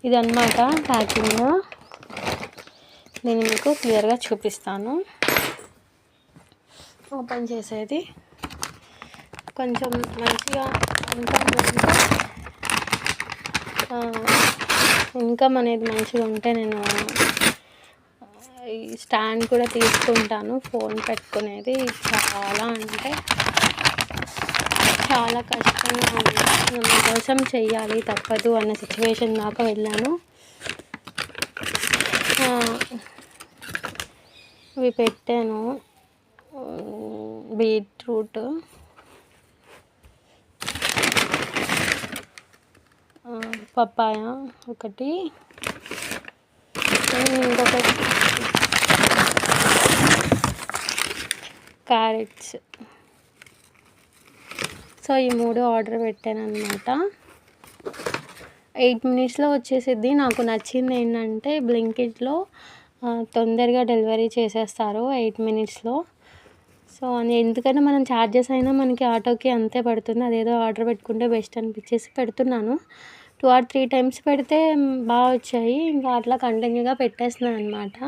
ఇదన్నమాట ప్యాకింగ్. నేను మీకు క్లియర్గా చూపిస్తాను. ఓపెన్ చేసేది కొంచెం మంచిగా ఇన్కమ్ అనేది మంచిగా ఉంటే నేను ఈ స్టాండ్ కూడా తీసుకుంటాను. ఫోన్ పెట్టుకునేది చాలా అంటే చాలా కష్టంగా ఉంది. నా కోసం చెయ్యాలి, తప్పదు అన్న సిచ్యువేషన్ దాకా వెళ్ళాను. ఇవి పెట్టాను. బీట్రూట్, పప్పాయ ఒకటి, ఇంకొకటి క్యారెట్స్. సో ఈ 3 ఆర్డర్ పెట్టాను అనమాట. 8 మినిట్స్లో వచ్చేసిద్ది. నాకు నచ్చింది ఏంటంటే బ్లింకిట్లో తొందరగా డెలివరీ చేసేస్తారు 8 మినిట్స్లో. సో ఎందుకంటే మనం ఛార్జెస్ అయినా మనకి ఆటోకి అంతే పడుతుంది. అదేదో ఆర్డర్ పెట్టుకుంటే బెస్ట్ అనిపించేసి పెడుతున్నాను. 2 or 3 టైమ్స్ పెడితే బాగా వచ్చాయి. ఇంకా అట్లా కంటిన్యూగా పెట్టేస్తున్నాను అనమాట.